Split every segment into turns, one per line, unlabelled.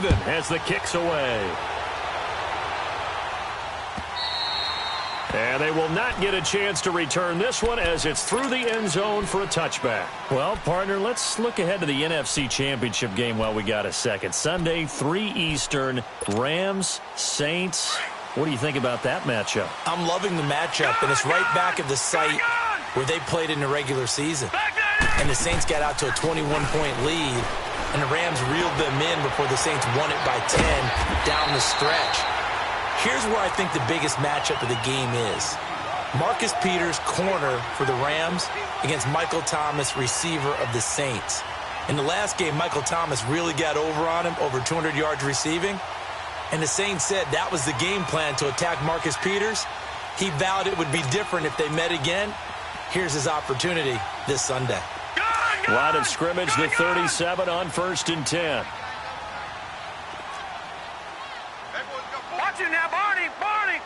even as the kick's away. And they will not get a chance to return this one as it's through the end zone for a touchback. Well, partner, let's look ahead to the NFC Championship game while we got a second. Sunday, 3 Eastern, Rams, Saints. What do you think about that matchup?
I'm loving the matchup, and it's right back at the site where they played in the regular season. And the Saints got out to a 21-point lead, and the Rams reeled them in before the Saints won it by 10 down the stretch. Here's where I think the biggest matchup of the game is. Marcus Peters, corner for the Rams, against Michael Thomas, receiver of the Saints. In the last game, Michael Thomas really got over on him, over 200 yards receiving. And the Saints said that was the game plan, to attack Marcus Peters. He vowed it would be different if they met again. Here's his opportunity this Sunday.
Line of scrimmage, the 37 on 1st and 10.
Watch it now, Barney! Barney!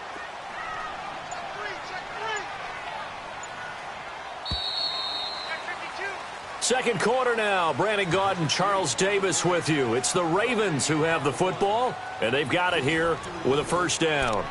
Second quarter now. Brandon Gaudin, Charles Davis with you. It's the Ravens who have the football, and they've got it here with a first down.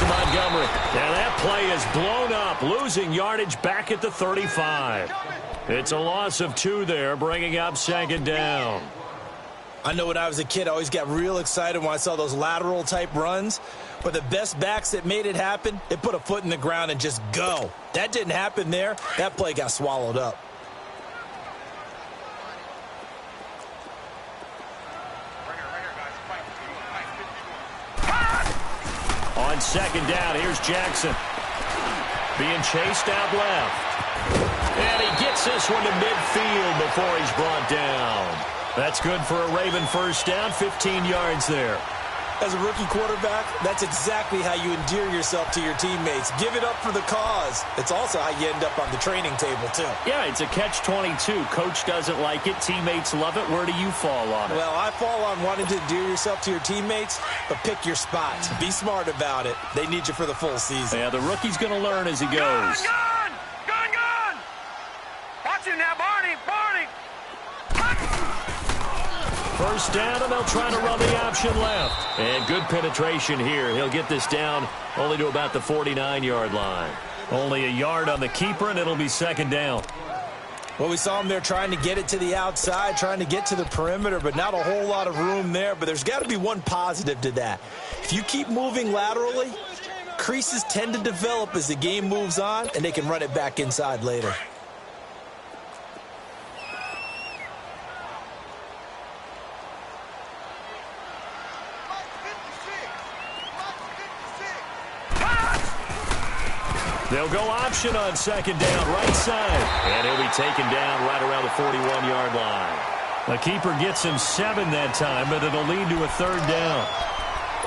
Montgomery. Now that play is blown up, losing yardage back at the 35. It's a loss of 2 there, bringing up 2nd down.
I know when I was a kid, I always got real excited when I saw those lateral-type runs. But the best backs that made it happen, they put a foot in the ground and just go. That didn't happen there. That play got swallowed up.
On 2nd down, here's Jackson. Being chased out left. And he gets this one to midfield before he's brought down. That's good for a Raven first down, 15 yards there.
As a rookie quarterback, that's exactly how you endear yourself to your teammates. Give it up for the cause. It's also how you end up on the training table, too.
Yeah, it's a catch-22. Coach doesn't like it. Teammates love it. Where do you fall on it?
Well, I fall on wanting to endear yourself to your teammates, but pick your spots. Be smart about it. They need you for the full season.
Yeah, the rookie's going to learn as he goes.
Gun! Watch him now, Barney!
First down, and they'll try to run the option left. And good penetration here. He'll get this down only to about the 49-yard line. Only a yard on the keeper, and it'll be 2nd down.
Well, we saw him there trying to get it to the outside, trying to get to the perimeter, but not a whole lot of room there. But there's got to be one positive to that. If you keep moving laterally, creases tend to develop as the game moves on, and they can run it back inside later.
They'll go option on 2nd down, right side. And he'll be taken down right around the 41-yard line. The keeper gets him 7 that time, but it'll lead to a 3rd down.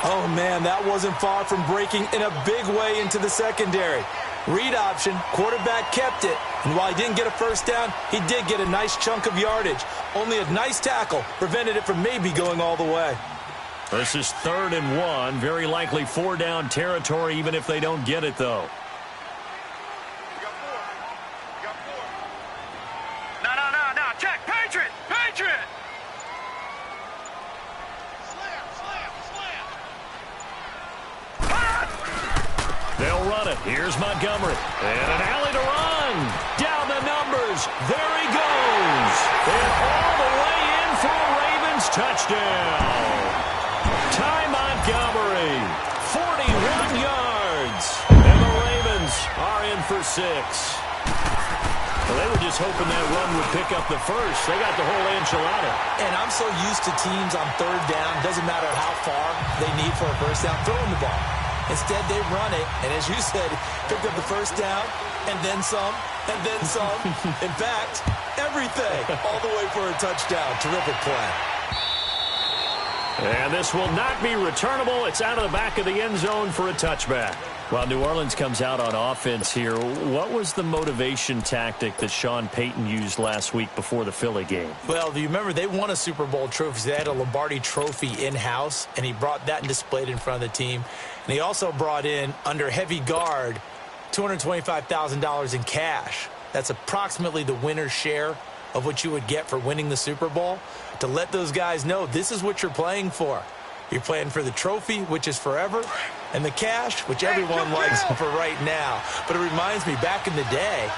Oh, man, that wasn't far from breaking in a big way into the secondary. Read option, quarterback kept it. And while he didn't get a first down, he did get a nice chunk of yardage. Only a nice tackle prevented it from maybe going all the way.
This is 3rd and 1. Very likely 4-down territory, even if they don't get it, though. They'll run it. Here's Montgomery. And an alley to run. Down the numbers. There he goes. And all the way in for a Ravens touchdown. Ty Montgomery. 41 yards. And the Ravens are in for 6. Well, they were just hoping that run would pick up the first. They got the whole enchilada.
And I'm so used to teams on third down, doesn't matter how far they need for a first down, throwing the ball. Instead, they run it, and as you said, picked up the first down, and then some, and then some. In fact, everything, all the way for a touchdown. Terrific play.
And this will not be returnable. It's out of the back of the end zone for a touchback. While New Orleans comes out on offense here, what was the motivation tactic that Sean Payton used last week before the Philly game?
Well, do you remember they won a Super Bowl trophy? They had a Lombardi trophy in-house, and he brought that and displayed it in front of the team. And he also brought in, under heavy guard, $225,000 in cash. That's approximately the winner's share of what you would get for winning the Super Bowl, to let those guys know this is what you're playing for. You're playing for the trophy, which is forever, and the cash, which everyone likes for right now. But it reminds me, back in the day,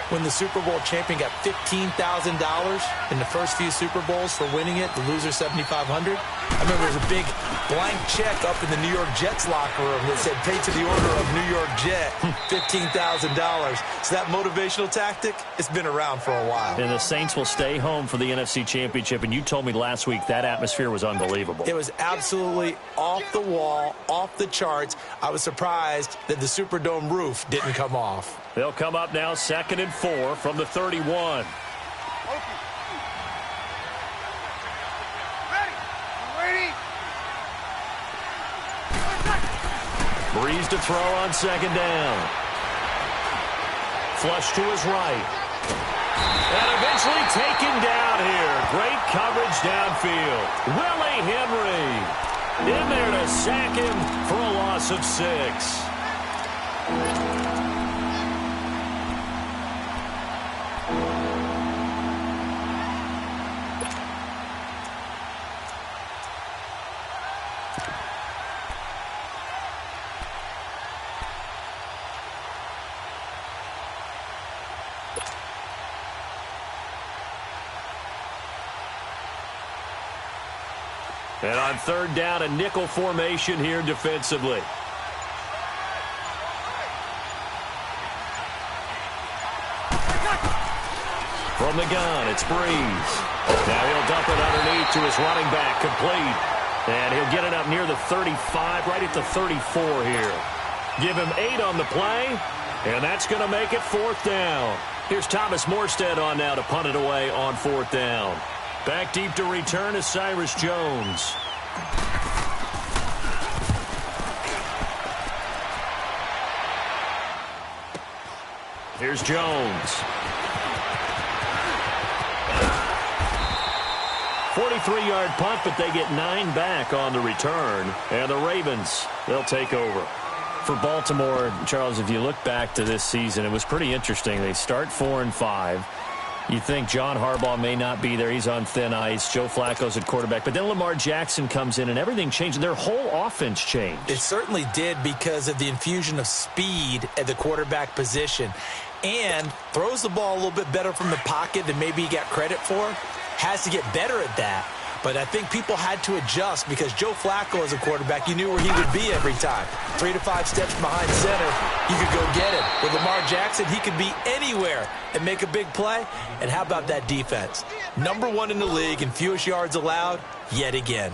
when the Super Bowl champion got $15,000 in the first few Super Bowls for winning it, the loser $7,500. I remember there was a big blank check up in the New York Jets locker room that said, "Paid to the order of New York Jet, $15,000. So that motivational tactic, it's been around for a while.
And the Saints will stay home for the NFC Championship, and you told me last week that atmosphere was unbelievable.
It was absolutely off the wall, off the charts. I was surprised that the Superdome roof didn't come off.
They'll come up now 2nd and 4 from the 31. Breeze to throw on 2nd down. Flush to his right. And eventually taken down here. Great coverage downfield. Willie Henry in there to sack him for a loss of 6. And on 3rd down, a nickel formation here defensively. From the gun, it's Breeze. Now he'll dump it underneath to his running back, complete. And he'll get it up near the 35, right at the 34 here. Give him 8 on the play, and that's going to make it 4th down. Here's Thomas Morstead on now to punt it away on 4th down. Back deep to return is Cyrus Jones. Here's Jones. 43-yard punt, but they get 9 back on the return. And the Ravens, they'll take over. For Baltimore, Charles, if you look back to this season, it was pretty interesting. They start 4-5. You think John Harbaugh may not be there. He's on thin ice. Joe Flacco's at quarterback. But then Lamar Jackson comes in, and everything changed. Their whole offense changed.
It certainly did because of the infusion of speed at the quarterback position. And throws the ball a little bit better from the pocket than maybe he got credit for. Has to get better at that. But I think people had to adjust because Joe Flacco as a quarterback, you knew where he would be every time. 3 to 5 steps behind center, you could go get him. With Lamar Jackson, he could be anywhere and make a big play. And how about that defense? Number 1 in the league in fewest yards allowed yet again.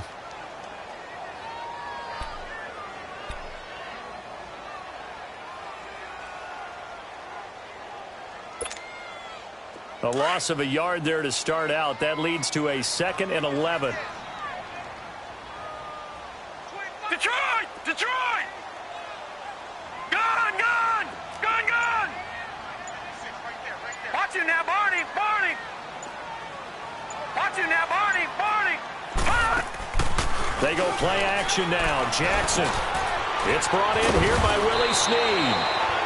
A loss of a yard there to start out. That leads to a 2nd and 11.
Detroit! Detroit! Gun! Gun! Gun! Gun! Watch him now, Barney! Barney! Watch him now, Barney! Barney! Barney!
They go play action now. Jackson. It's brought in here by Willie Snead.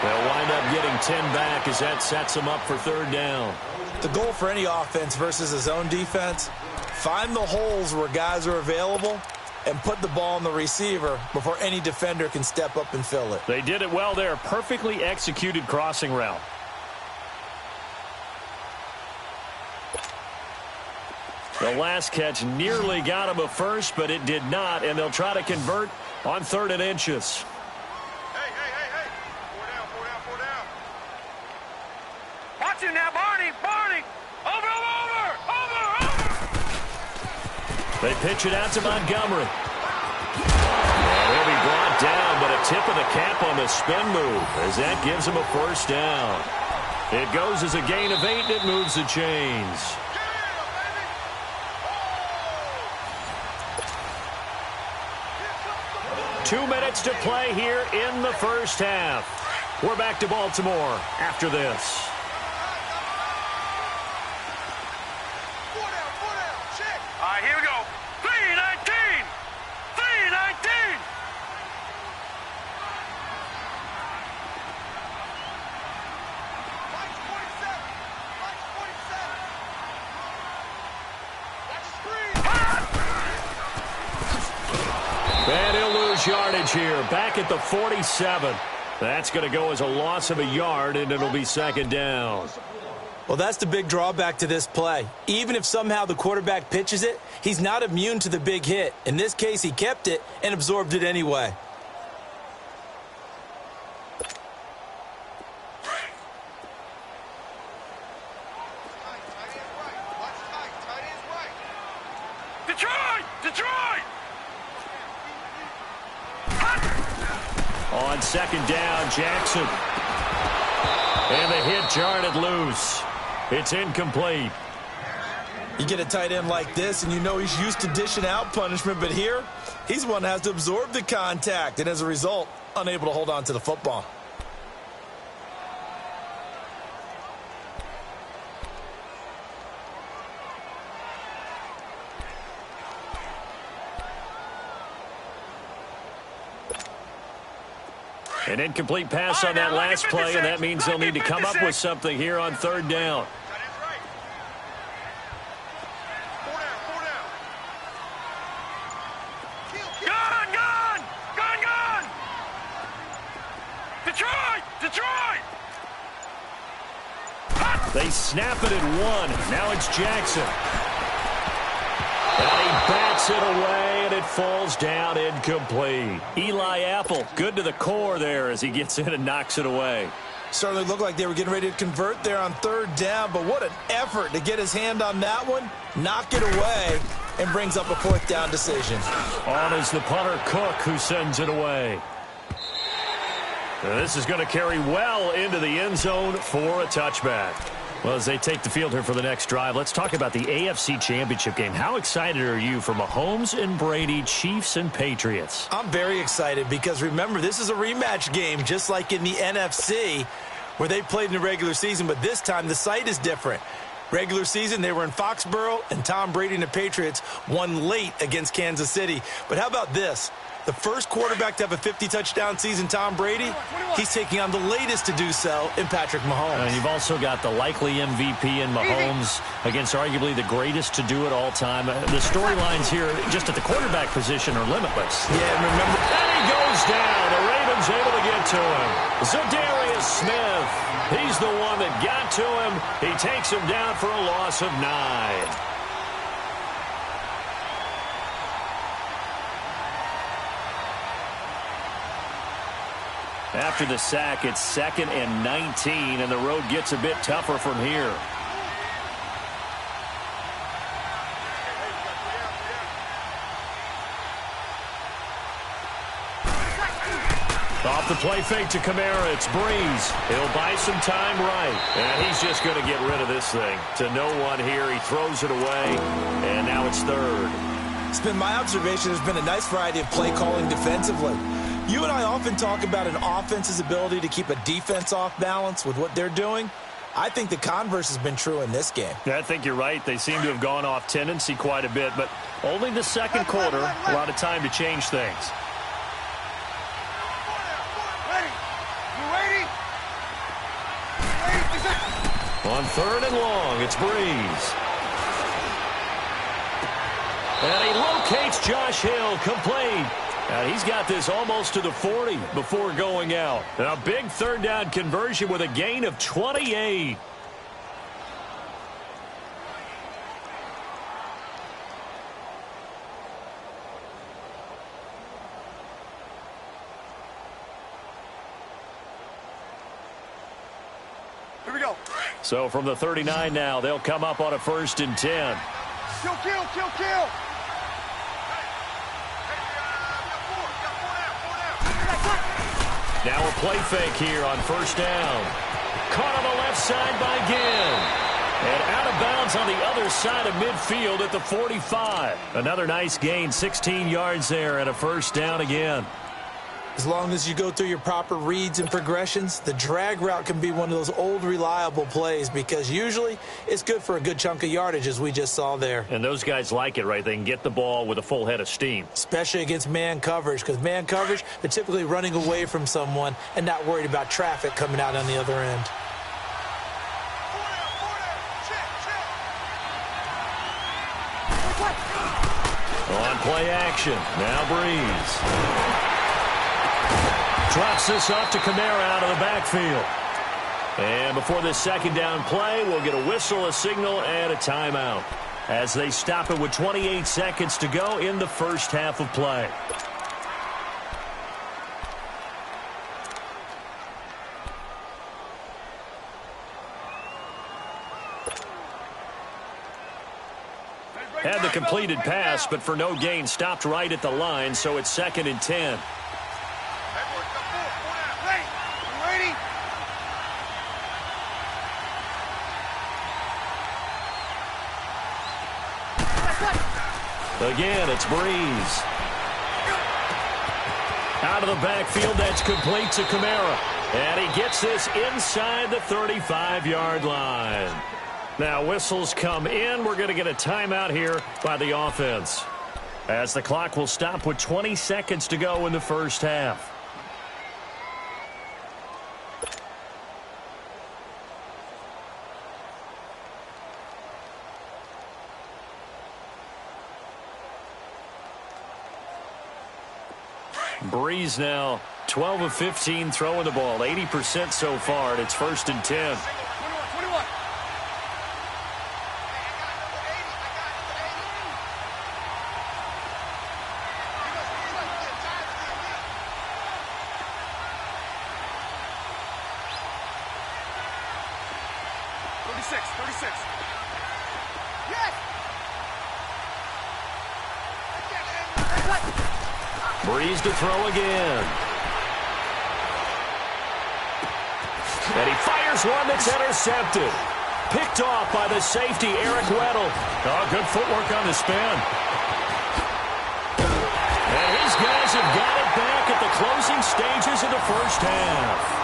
They'll wind up getting 10 back as that sets them up for 3rd down.
The goal for any offense versus his own defense, find the holes where guys are available and put the ball on the receiver before any defender can step up and fill it.
They did it well there. Perfectly executed crossing route. The last catch nearly got him a first, but it did not, and they'll try to convert on 3rd and inches.
Watch him now, Barney!
They pitch it out to Montgomery. And he'll be brought down, but a tip of the cap on the spin move as that gives him a first down. It goes as a gain of 8, and it moves the chains. Two minutes to play here in the first half. We're back to Baltimore after this.
All right, here we go. 3-19. 3-19.
And he'll lose yardage here. Back at the 47. That's going to go as a loss of a yard, and it'll be second down.
Well, that's the big drawback to this play. Even if somehow the quarterback pitches it, he's not immune to the big hit. In this case, he kept it and absorbed it anyway.
Detroit! Detroit!
On second down, Jackson. And the hit jarred it loose. It's incomplete.
You get a tight end like this, and you know he's used to dishing out punishment, but here, he's the one that has to absorb the contact, and as a result, unable to hold on to the football.
An incomplete pass on that last play, and that means they'll need to come up with something here on third down.
Gun! Gun! Gun! Gun! Detroit! Detroit!
They snap it at 1. Now it's Jackson. And he bats it away, and it falls down incomplete. Eli Apple, good to the core there as he gets in and knocks it away.
Certainly looked like they were getting ready to convert there on third down, but what an effort to get his hand on that one, knock it away, and brings up a fourth down decision.
On is the punter, Cook, who sends it away. This is going to carry well into the end zone for a touchback. Well, as they take the field here for the next drive, let's talk about the AFC Championship game. How excited are you for Mahomes and Brady, Chiefs and Patriots?
I'm very excited because, remember, this is a rematch game, just like in the NFC, where they played in the regular season, but this time the site is different. Regular season, they were in Foxborough, and Tom Brady and the Patriots won late against Kansas City. But how about this? The first quarterback to have a 50-touchdown season, Tom Brady, he's taking on the latest to do so in Patrick Mahomes.
And you've also got the likely MVP in Mahomes against arguably the greatest to do it all time. The storylines here just at the quarterback position are limitless.
Yeah, and remember.
And he goes down. The Ravens able to get to him. Zadarius Smith. He's the one that got to him. He takes him down for a loss of 9. After the sack, it's 2nd and 19, and the road gets a bit tougher from here. Off the play fake to Kamara, it's Breeze. He'll buy some time right, and he's just going to get rid of this thing. To no one here, he throws it away, and now it's 3rd.
It's been my observation there's been a nice variety of play calling defensively. You and I often talk about an offense's ability to keep a defense off balance with what they're doing. I think the converse has been true in this game.
Yeah, I think you're right. They seem to have gone off tendency quite a bit, but only the second quarter, a lot of time to change things.
Ready? You ready?
On 3rd and long, it's Breeze. And he locates Josh Hill, complete. And he's got this almost to the 40 before going out. And a big 3rd down conversion with a gain of 28.
Here we go.
So from the 39 now, they'll come up on a 1st and 10.
Kill, kill, kill, kill.
Now a play fake here on first down. Caught on the left side by Ginn. And out of bounds on the other side of midfield at the 45. Another nice gain, 16 yards there and a first down again.
As long as you go through your proper reads and progressions, the drag route can be one of those old reliable plays because usually it's good for a good chunk of yardage as we just saw there.
And those guys like it, right? They can get the ball with a full head of steam.
Especially against man coverage because man coverage, they're typically running away from someone and not worried about traffic coming out on the other end.
On play action, now Breeze. Drops this off to Kamara out of the backfield. And before this second down play, we'll get a whistle, a signal, and a timeout as they stop it with 28 seconds to go in the first half of play. Had the completed pass, but for no gain, stopped right at the line, so it's 2nd and 10. Again, it's Breeze. Out of the backfield, that's complete to Kamara. And he gets this inside the 35-yard line. Now whistles come in. We're going to get a timeout here by the offense, as the clock will stop with 20 seconds to go in the first half. Breeze now 12 of 15 throwing the ball, 80% so far, and it's 1st and 10. Breeze to throw again. And he fires one that's intercepted. Picked off by the safety, Eric Weddle. Oh, good footwork on the spin. And his guys have got it back at the closing stages of the first half.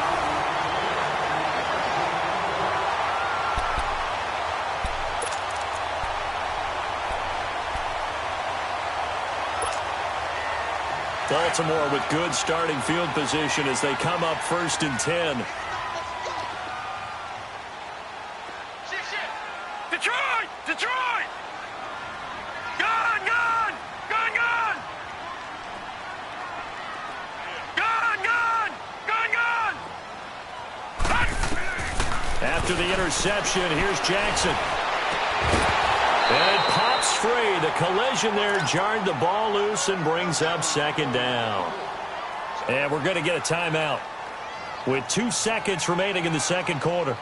Baltimore with good starting field position as they come up 1st and 10.
Detroit! Detroit! Gone! Gone! Gone! Gone! Gone! Gone! Gone! Gone!
After the interception, here's Jackson. And it pops free. The collision there jarred the ball loose and brings up 2nd down. And we're going to get a timeout with 2 seconds remaining in the second quarter.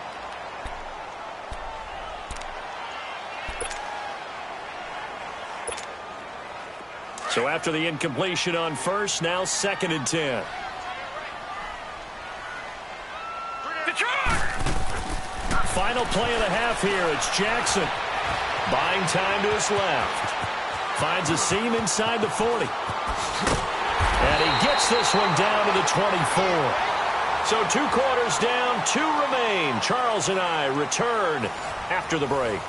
So after the incompletion on first, now 2nd and 10. Final play of the half here. It's Jackson. Buying time to his left. Finds a seam inside the 40. And he gets this one down to the 24. So 2 quarters down, 2 remain. Charles and I return after the break.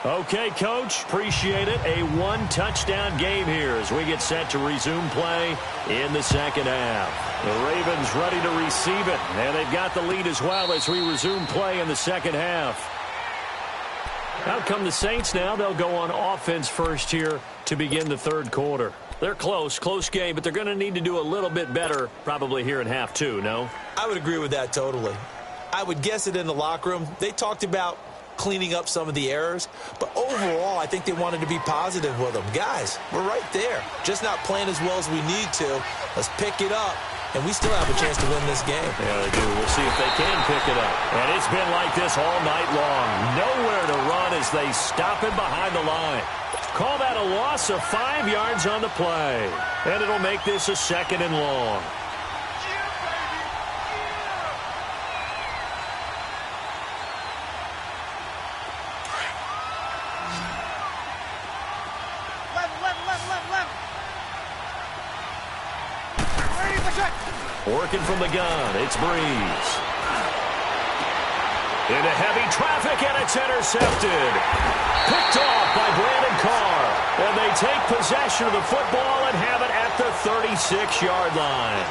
Okay, Coach, appreciate it. A 1-touchdown game here as we get set to resume play in the second half. The Ravens ready to receive it, and they've got the lead as well as we resume play in the second half. Out come the Saints now. They'll go on offense first here to begin the third quarter. They're close game, but they're going to need to do a little bit better probably here in half 2, no?
I would agree with that totally. I would guess it in the locker room. They talked about cleaning up some of the errors, but overall, I think they wanted to be positive with them. Guys, we're right there. Just not playing as well as we need to. Let's pick it up, and we still have a chance to win this game.
Yeah, they do. We'll see if they can pick it up. And it's been like this all night long. Nowhere to run as they stop it behind the line. Call that a loss of 5 yards on the play. And it'll make this a 2nd and long. Working from the gun, it's Breeze. Into heavy traffic, and it's intercepted. Picked off by Brandon Carr. And they take possession of the football and have it at the 36-yard line.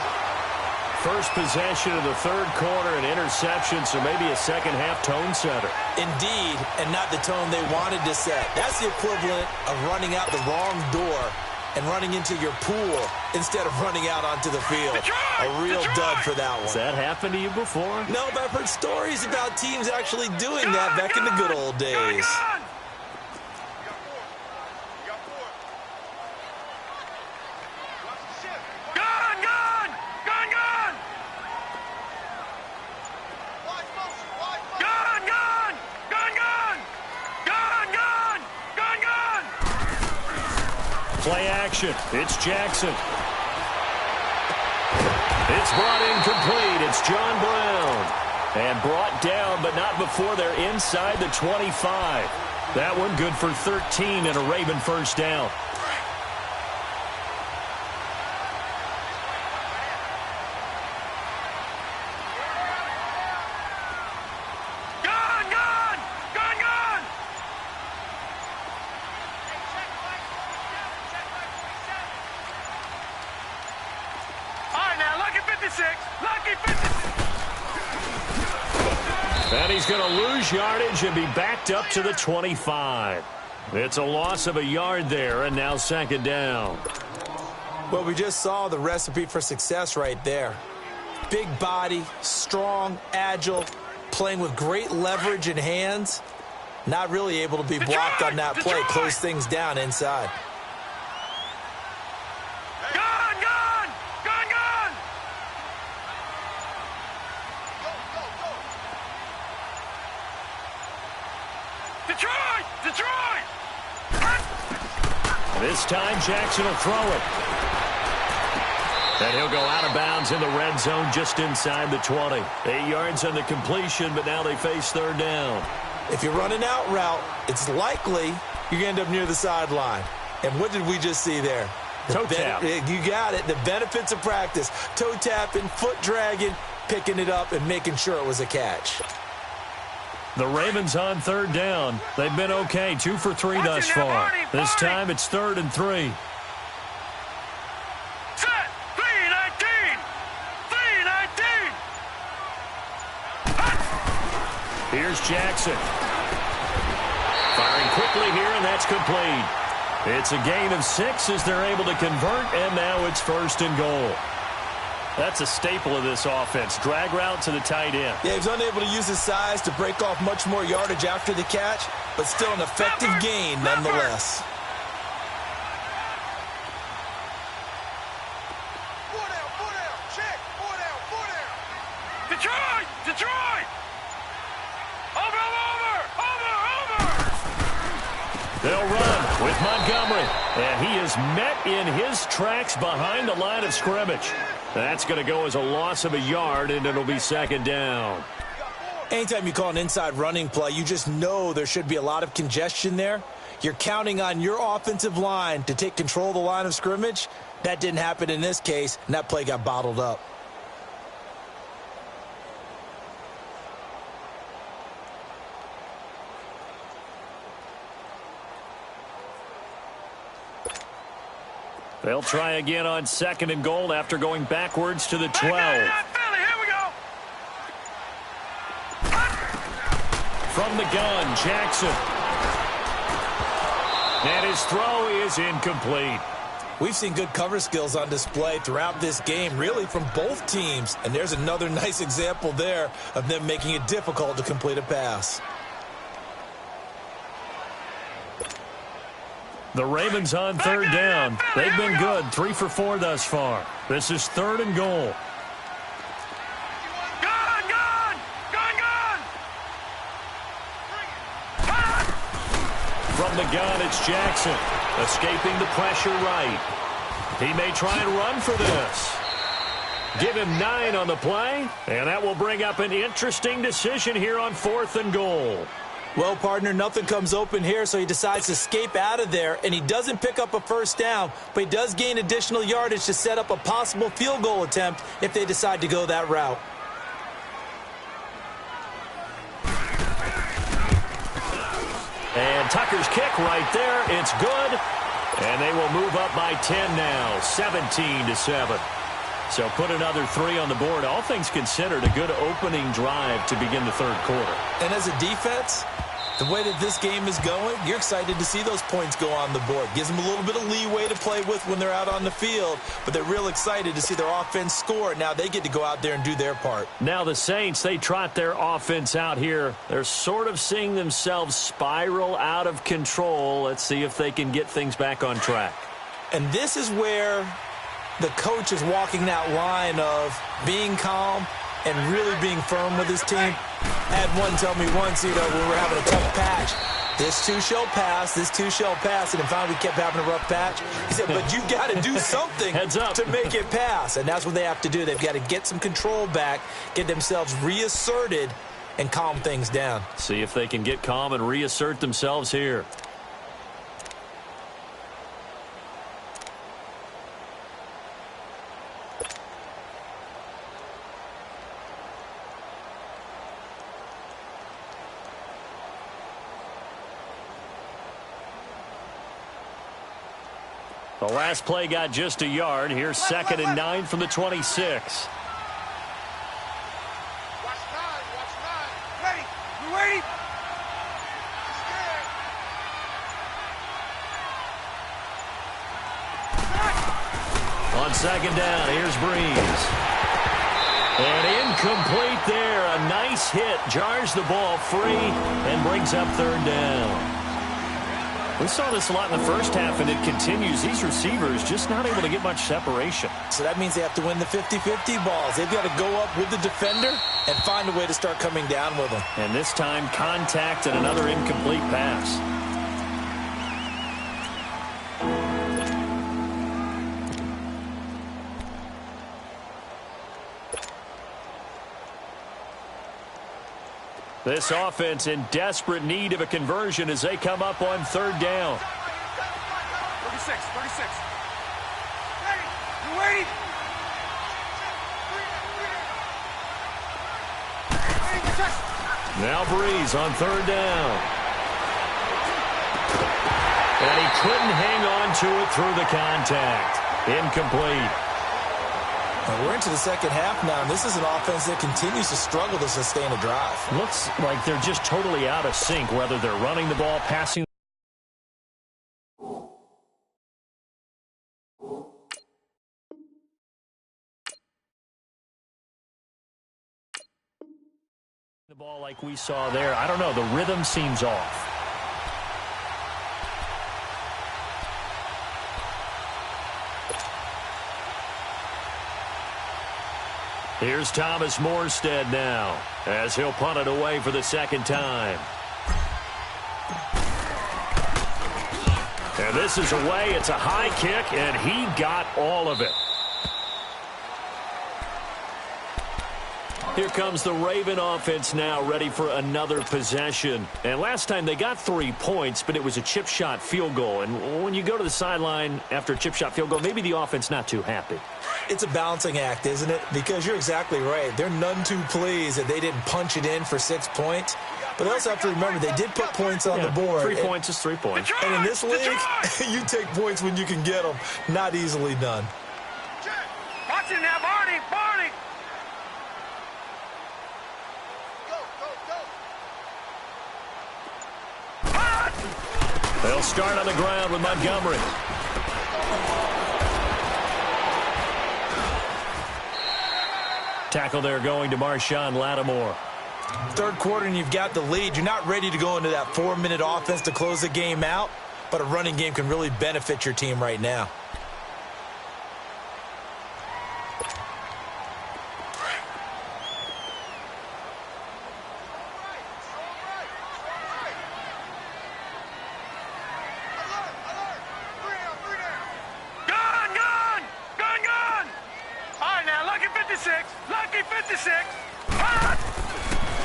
First possession of the third quarter, an interception, so maybe a second-half tone setter.
Indeed, and not the tone they wanted to set. That's the equivalent of running out the wrong door and running into your pool instead of running out onto the field. A real dud for that one.
Has that happened to you before?
No, but I've heard stories about teams actually doing that back in the good old days.
Play action. It's Jackson. It's brought incomplete. It's John Brown. And brought down, but not before they're inside the 25. That one good for 13 and a Raven first down. And he's going to lose yardage and be backed up to the 25. It's a loss of a yard there, and now second down.
Well, we just saw the recipe for success right there. Big body, strong, agile, playing with great leverage in hands. Not really able to be blocked on that play. Close things down inside.
This time, Jackson will throw it. And he'll go out of bounds in the red zone just inside the 20. 8 yards on the completion, but now they face third down.
If you run an out route, it's likely you're going to end up near the sideline. And what did we just see there?
Toe tap.
You got it. The benefits of practice. Toe tapping, foot dragging, picking it up, and making sure it was a catch.
The Ravens on third down. They've been okay, 2 for 3 thus far. This time it's 3rd and 3.
Set, 3-19. 3-19.
Here's Jackson. Firing quickly here, and that's complete. It's a gain of 6 as they're able to convert, and now it's 1st and goal. That's a staple of this offense. Drag route to the tight end.
Yeah, he's unable to use his size to break off much more yardage after the catch, but still an effective gain nonetheless.
Detroit! Over!
They'll run with Montgomery, and he is met in his tracks behind the line of scrimmage. That's going to go as a loss of a yard, and it'll be 2nd down.
Anytime you call an inside running play, you just know there should be a lot of congestion there. You're counting on your offensive line to take control of the line of scrimmage. That didn't happen in this case, and that play got bottled up.
They'll try again on 2nd and goal after going backwards to the 12.
Here we go.
From the gun, Jackson. And his throw is incomplete.
We've seen good cover skills on display throughout this game, really from both teams. And there's another nice example there of them making it difficult to complete a pass.
The Ravens on third down. They've been good, 3 for 4 thus far. This is 3rd and goal. From the gun, it's Jackson. Escaping the pressure right. He may try and run for this. Give him 9 on the play, and that will bring up an interesting decision here on 4th and goal.
Well, partner, nothing comes open here, so he decides to escape out of there, and he doesn't pick up a first down, but he does gain additional yardage to set up a possible field goal attempt if they decide to go that route.
And Tucker's kick right there. It's good. And they will move up by 10 now, 17-7. So put another 3 on the board. All things considered, a good opening drive to begin the third quarter.
And as a defense, the way that this game is going, you're excited to see those points go on the board. Gives them a little bit of leeway to play with when they're out on the field, but they're real excited to see their offense score. Now they get to go out there and do their part.
Now the Saints, they trot their offense out here. They're sort of seeing themselves spiral out of control. Let's see if they can get things back on track.
And this is where the coach is walking that line of being calm and really being firm with his team. I had one tell me once, when we were having a tough patch, this too shall pass, this too shall pass, and then finally we kept having a rough patch. He said, but you got to do something to make it pass, and that's what they have to do. They've got to get some control back, get themselves reasserted, and calm things down.
See if they can get calm and reassert themselves here. The last play got just a yard. Here's 2nd and 9 from the 26.
Watch 9, watch 9. Ready, you ready?
On 2nd down, here's Breeze. And incomplete there. A nice hit. Jars the ball free and brings up 3rd down. We saw this a lot in the first half, and it continues. These receivers just not able to get much separation.
So that means they have to win the 50-50 balls. They've got to go up with the defender and find a way to start coming down with them.
And this time, contact and another incomplete pass. This offense in desperate need of a conversion as they come up on 3rd down.
36. Ready, you ready?
Now Breeze on 3rd down. And he couldn't hang on to it through the contact. Incomplete.
Now we're into the second half now, and this is an offense that continues to struggle to sustain a drive.
Looks like they're just totally out of sync, whether they're running the ball, passing the ball like we saw there. I don't know. The rhythm seems off. Here's Thomas Morstead now as he'll punt it away for the 2nd time. And this is away. It's a high kick, and he got all of it. Here comes the Raven offense now, ready for another possession. And last time they got 3 points, but it was a chip shot field goal. And when you go to the sideline after a chip shot field goal, maybe the offense not too happy.
It's a balancing act, isn't it? Because you're exactly right. They're none too pleased that they didn't punch it in for 6 points. But they also have to remember they did put points on the board.
3 points is 3 points.
And in this league, you take points when you can get them. Not easily done.
Watch it now, Barney.
They'll start on the ground with Montgomery. Tackle there going to Marshawn Lattimore.
Third quarter and you've got the lead. You're not ready to go into that 4-minute offense to close the game out, but a running game can really benefit your team right now.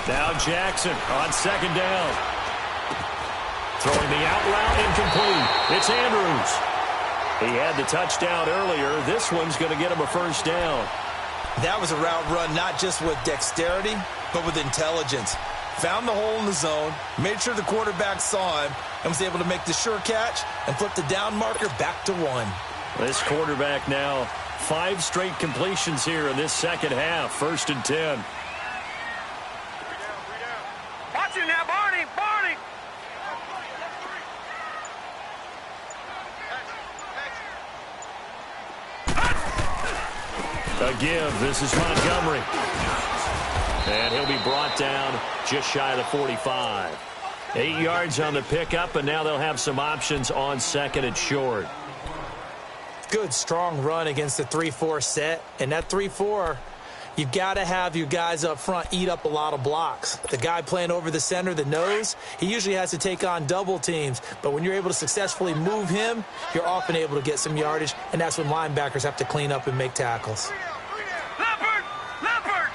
Now Jackson on 2nd down. Throwing the out route incomplete. It's Andrews. He had the touchdown earlier. This one's going to get him a first down.
That was a route run not just with dexterity, but with intelligence. Found the hole in the zone, made sure the quarterback saw him, and was able to make the sure catch and flip the down marker back to 1.
This quarterback now 5 straight completions here in this second half. 1st and 10.
Watch it now, Barney! Barney!
A give. This is Montgomery. And he'll be brought down just shy of the 45. 8 yards on the pickup, and now they'll have some options on 2nd and short.
Good, strong run against the 3-4 set. And that 3-4, you've got to have your guys up front eat up a lot of blocks. The guy playing over the center, the nose, he usually has to take on double teams. But when you're able to successfully move him, you're often able to get some yardage, and that's when linebackers have to clean up and make tackles.
Leopard! Leopard!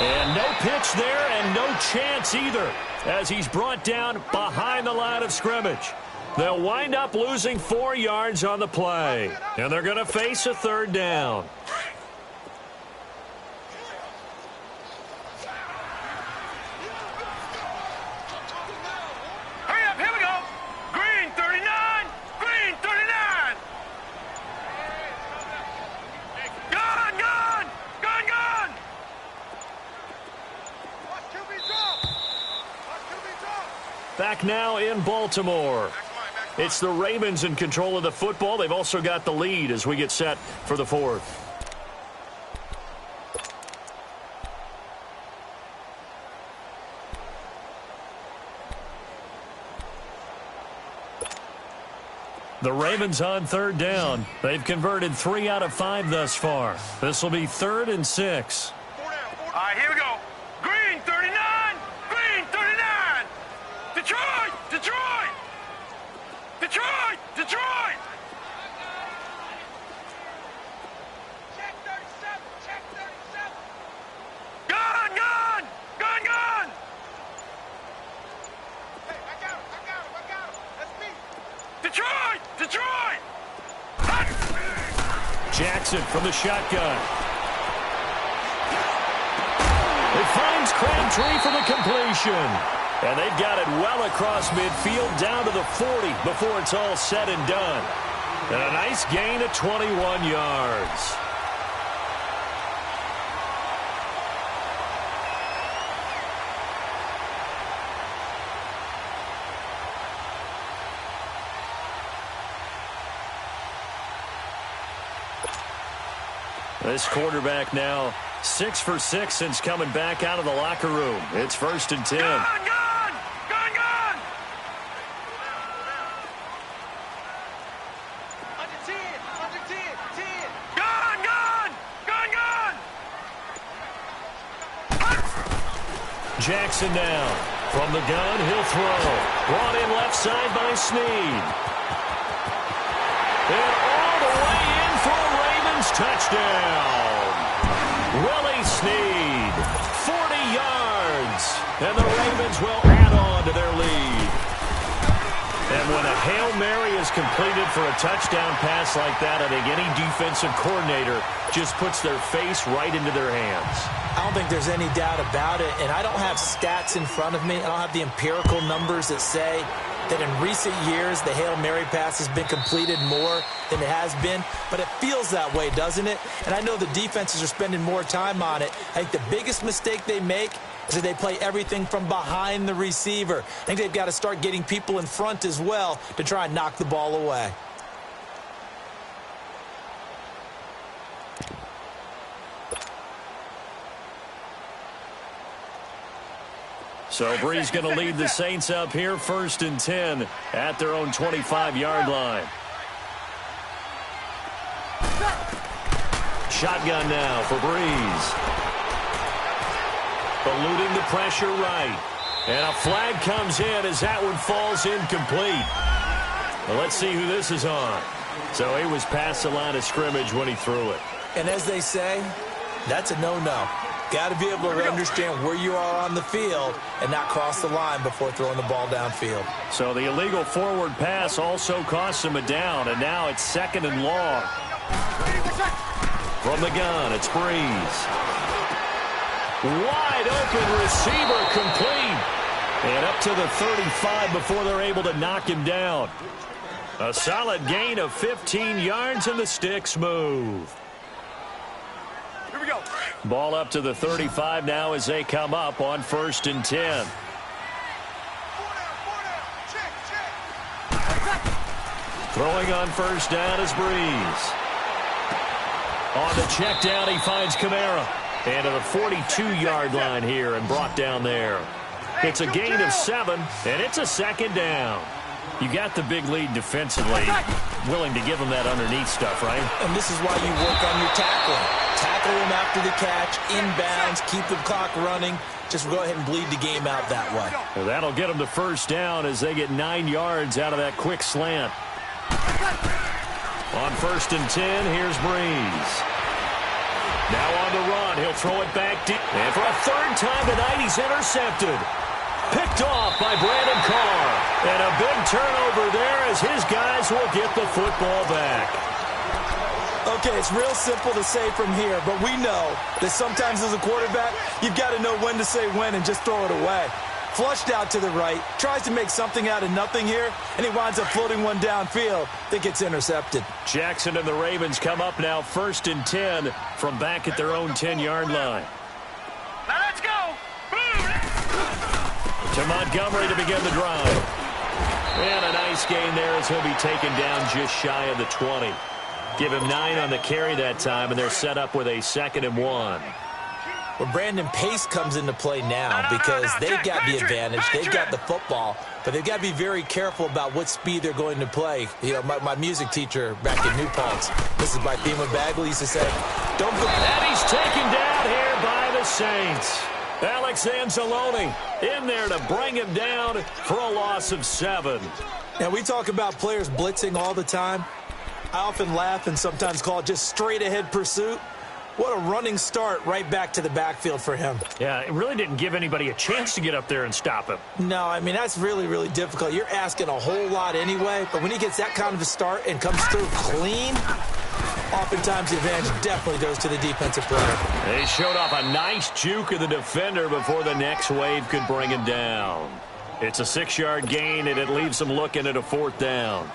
And no pitch there and no chance either as he's brought down behind the line of scrimmage. They'll wind up losing 4 yards on the play, and they're going to face a 3rd down.
Hurry up, here we go! Green 39! Green 39! Gone, gone! Gone, gone! Watch QB drop! Watch QB drop!
Back now in Baltimore. It's the Ravens in control of the football. They've also got the lead as we get set for the 4th. The Ravens on 3rd down. They've converted 3 out of 5 thus far. This will be 3rd and 6.
All right, here we go. Green 39! Green 39! Detroit! Detroit! Detroit! Detroit! Check 37! Check 37! Gone! Gone! Gone! Gone! Hey, I got him! I got him! I got him! That's me! Detroit! Detroit!
Jackson from the shotgun. It finds Crabtree for the completion. And they've got it well across midfield down to the 40 before it's all said and done. And a nice gain of 21 yards. This quarterback now 6 for 6 since coming back out of the locker room. It's 1st and 10.
Gone! Gone! Gone! Gone! Under 10! Under 10! 10! Gone! Gone! Gone! Gone!
Jackson now. From the gun, he'll throw. Brought in left side by Snead. And all the way in for a Ravens touchdown. Willie Snead, 40 yards. And the Ravens will add on to their lead. And when a Hail Mary is completed for a touchdown pass like that, I think any defensive coordinator just puts their face right into their hands.
I don't think there's any doubt about it, and I don't have stats in front of me. I don't have the empirical numbers that say that in recent years the Hail Mary pass has been completed more than it has been, but it feels that way, doesn't it? And I know the defenses are spending more time on it. I think the biggest mistake they make is that they play everything from behind the receiver. I think they've got to start getting people in front as well to try and knock the ball away.
So Bree's going to lead the Saints up here 1st and 10 at their own 25-yard line. Shotgun now for Breeze. Eluding the pressure right. And a flag comes in as that one falls incomplete. Well, let's see who this is on. So he was past the line of scrimmage when he threw it.
And as they say, that's a no-no. Got to be able to understand where you are on the field and not cross the line before throwing the ball downfield.
So the illegal forward pass also costs him a down, and now it's 2nd and long. From the gun, it's Breeze. Wide open receiver, complete. And up to the 35 before they're able to knock him down. A solid gain of 15 yards, and the sticks move.
Here we go.
Ball up to the 35 now as they come up on 1st and 10. Throwing on 1st down is Breeze. On the check down, he finds Kamara. And to the 42-yard line here and brought down there. It's a gain of 7, and it's a 2nd down. You got the big lead defensively, willing to give them that underneath stuff, right?
And this is why you work on your tackling. Tackle them after the catch, inbounds, keep the clock running. Just go ahead and bleed the game out that way.
Well, that'll get them to 1st down as they get 9 yards out of that quick slant. On 1st and 10, here's Breeze. Now on the run, he'll throw it back deep. And for a 3rd time tonight, he's intercepted. Picked off by Brandon Carr. And a big turnover there as his guys will get the football back.
Okay, it's real simple to say from here, but we know that sometimes as a quarterback, you've got to know when to say when and just throw it away. Flushed out to the right, tries to make something out of nothing here, and he winds up floating one downfield that gets intercepted.
Jackson and the Ravens come up now 1st and 10 from back at their own 10-yard line.
Now let's go. Boom.
To Montgomery to begin the drive. And a nice gain there as he'll be taken down just shy of the 20. Give him 9 on the carry that time, and they're set up with a 2nd and 1.
Well, Brandon, pace comes into play now because they've got the advantage. They've got the football, but they've got to be very careful about what speed they're going to play. You know, my music teacher back in New Paltz, this is by Thema Bagley, used to say, don't go.
And he's taken down here by the Saints. Alex Anzalone in there to bring him down for a loss of 7.
Now, we talk about players blitzing all the time. I often laugh and sometimes call it just straight-ahead pursuit. What a running start right back to the backfield for him.
Yeah, it really didn't give anybody a chance to get up there and stop him.
No, I mean, that's really, really difficult. You're asking a whole lot anyway, but when he gets that kind of a start and comes through clean, oftentimes the advantage definitely goes to the defensive player.
They showed off a nice juke of the defender before the next wave could bring him down. It's a 6-yard gain, and it leaves them looking at a 4th down.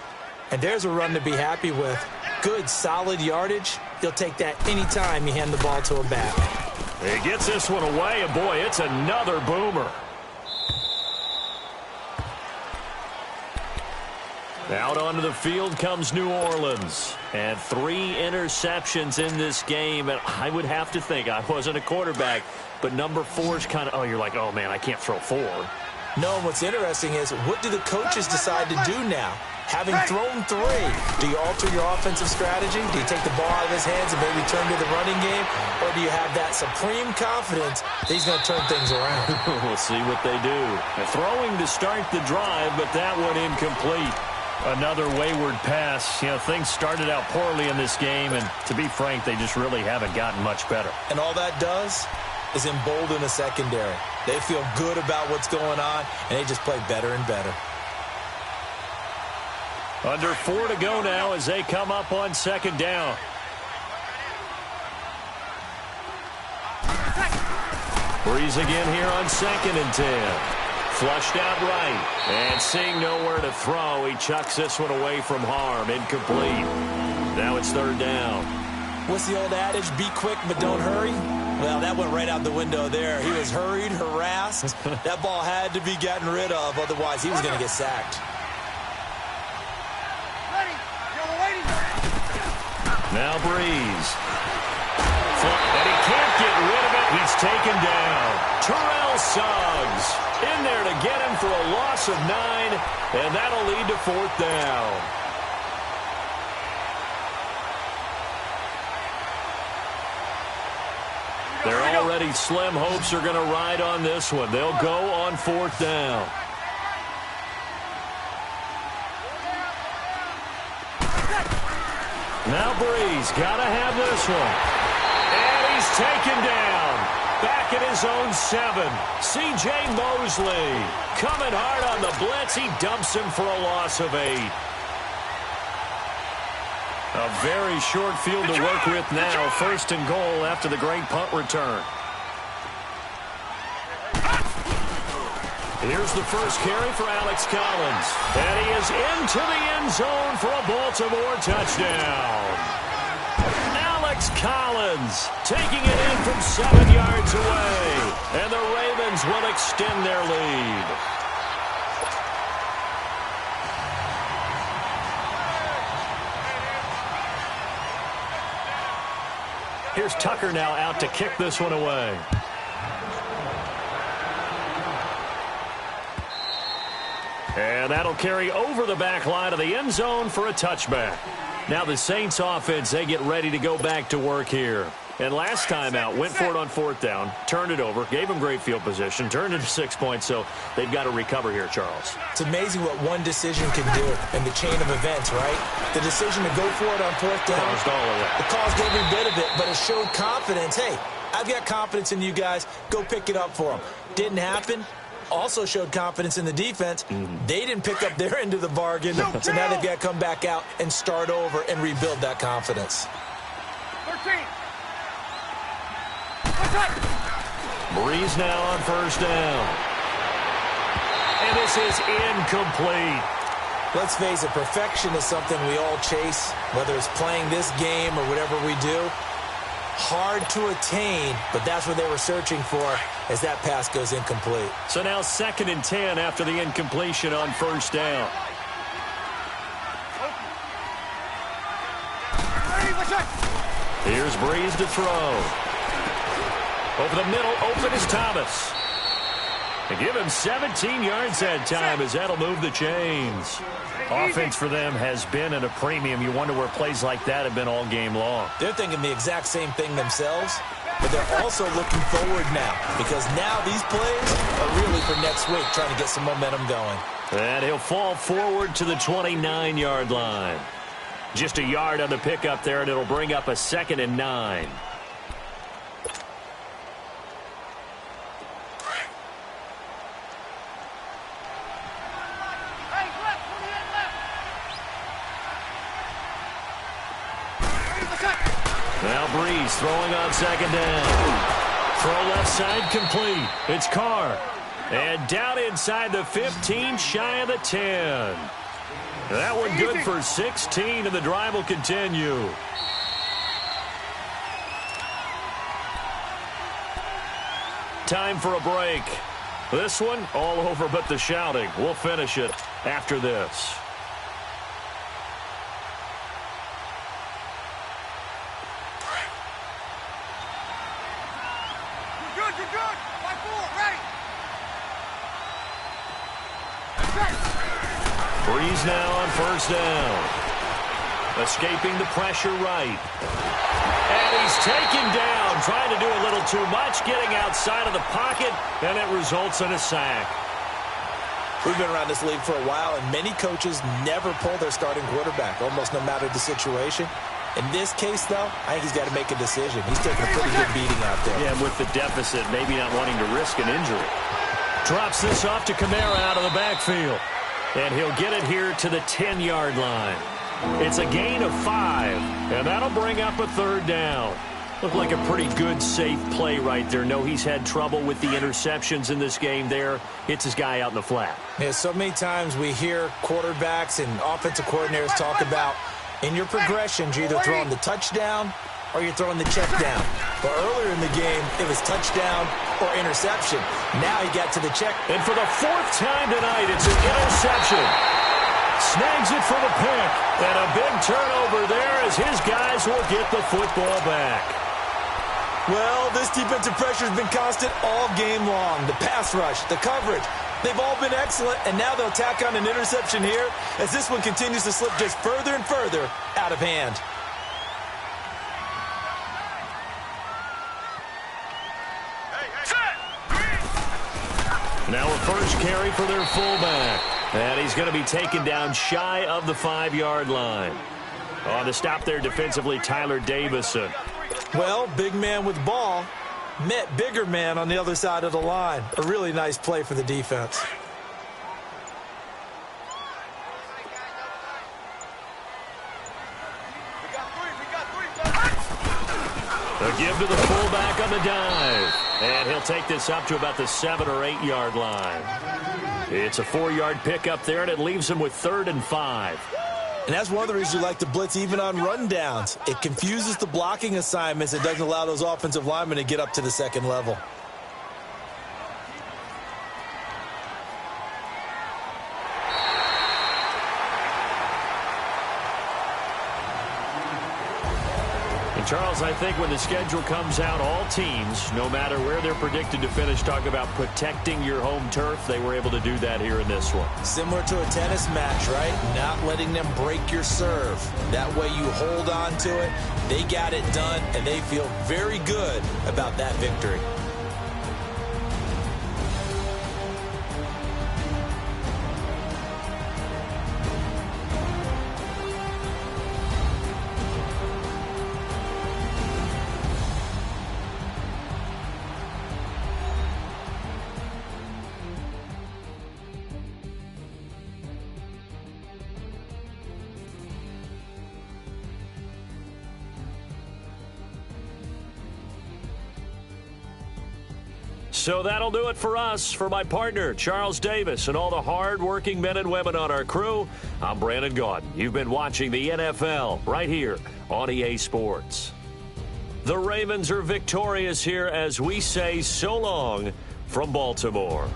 And there's a run to be happy with. Good, solid yardage. He'll take that anytime you hand the ball to him back.
He gets this one away, and boy, it's another boomer. Out onto the field comes New Orleans. And 3 interceptions in this game. And I would have to think, I wasn't a quarterback, but number 4 is kind of, oh, you're like, oh, man, I can't throw 4.
No, what's interesting is what do the coaches decide to do now? Having thrown 3, do you alter your offensive strategy? Do you take the ball out of his hands and maybe turn to the running game? Or do you have that supreme confidence that he's going to turn things around?
We'll see what they do. Throwing to start the drive, but that one incomplete. Another wayward pass. You know, things started out poorly in this game, and to be frank, they just really haven't gotten much better.
And all that does is embolden a secondary. They feel good about what's going on, and they just play better and better.
Under 4 to go now as they come up on 2nd down. Breeze again here on 2nd and 10. Flushed out right. And seeing nowhere to throw, he chucks this one away from harm. Incomplete. Now it's 3rd down.
What's the old adage? Be quick, but don't hurry. Well, that went right out the window there. He was hurried, harassed. That ball had to be gotten rid of, otherwise he was going to get sacked.
Now Breeze. And he can't get rid of it. He's taken down. Terrell Suggs in there to get him for a loss of 9, and that'll lead to 4th down. Their already slim hopes are going to ride on this one. They'll go on 4th down. Now Breeze got to have this one. And he's taken down. Back in his own 7. C.J. Mosley coming hard on the blitz. He dumps him for a loss of 8. A very short field to work with now. 1st and goal after the great punt return. Here's the first carry for Alex Collins. And he is into the end zone for a Baltimore touchdown. Alex Collins taking it in from 7 yards away. And the Ravens will extend their lead. Here's Tucker now out to kick this one away. And that'll carry over the back line of the end zone for a touchback. Now the Saints offense, they get ready to go back to work here. And last time out, went for it on 4th down, turned it over, gave them great field position, turned it to 6 points, so they've got to recover here, Charles.
It's amazing what one decision can do in the chain of events, right? The decision to go for it on 4th down.
Caused all of that.
It caused every bit of it, but it showed confidence. Hey, I've got confidence in you guys. Go pick it up for them. Didn't happen. Also showed confidence in the defense. They didn't pick up their end of the bargain, so now they've got to come back out and start over and rebuild that confidence.
13.
Breeze now on 1st down. And this is incomplete.
Let's face it, perfection is something we all chase, whether it's playing this game or whatever we do. Hard to attain, but that's what they were searching for as that pass goes incomplete.
So now 2nd and 10 after the incompletion on 1st down. Here's Breeze to throw. Over the middle, open is Thomas. They give him 17 yards that time as that'll move the chains. Offense for them has been at a premium. You wonder where plays like that have been all game long.
They're thinking the exact same thing themselves, but they're also looking forward now because now these plays are really for next week, trying to get some momentum going.
And he'll fall forward to the 29-yard line. Just a yard on the pickup there, and it'll bring up a 2nd and 9. Now Breeze throwing on 2nd down. Throw left side complete. It's Carr. And down inside the 15, shy of the 10. That one good for 16, and the drive will continue. Time for a break. This one all over but the shouting. We'll finish it after this. Breeze now on 1st down. Escaping the pressure right. And he's taken down, trying to do a little too much, getting outside of the pocket, and it results in a sack.
We've been around this league for a while, and many coaches never pull their starting quarterback, almost no matter the situation. In this case, though, I think he's got to make a decision. He's taking a pretty good beating out there.
Yeah, and with the deficit, maybe not wanting to risk an injury. Drops this off to Kamara out of the backfield. And he'll get it here to the 10-yard line. It's a gain of 5, and that'll bring up a 3rd down. Looked like a pretty good, safe play right there. No, he's had trouble with the interceptions in this game there. Hits his guy out in the flat.
Yeah, so many times we hear quarterbacks and offensive coordinators talk about in your progressions, you're either throwing the touchdown or you're throwing the check down. But earlier in the game, it was touchdown or interception. Now he got to the check.
And for the 4th time tonight, it's an interception. Snags it for the pick. And a big turnover there as his guys will get the football back.
Well, this defensive pressure has been constant all game long. The pass rush, the coverage, they've all been excellent, and now they'll tack on an interception here as this one continues to slip just further and further out of hand.
Now a first carry for their fullback. And he's going to be taken down shy of the 5-yard line. On the stop there defensively, Tyler Davison.
Well, big man with ball. Met bigger man on the other side of the line. A really nice play for the defense.
A give to the fullback on the dive. And he'll take this up to about the 7 or 8 yard line. It's a 4-yard pickup there, and it leaves him with 3rd and 5.
And that's one of the reasons you like to blitz even on rundowns. It confuses the blocking assignments. It doesn't allow those offensive linemen to get up to the second level.
Charles, I think when the schedule comes out, all teams, no matter where they're predicted to finish, talk about protecting your home turf. They were able to do that here in this one.
Similar to a tennis match, right? Not letting them break your serve. That way you hold on to it. They got it done, and they feel very good about that victory.
So that'll do it for us. For my partner, Charles Davis, and all the hard-working men and women on our crew, I'm Brandon Gaudin. You've been watching the NFL right here on EA Sports. The Ravens are victorious here as we say so long from Baltimore.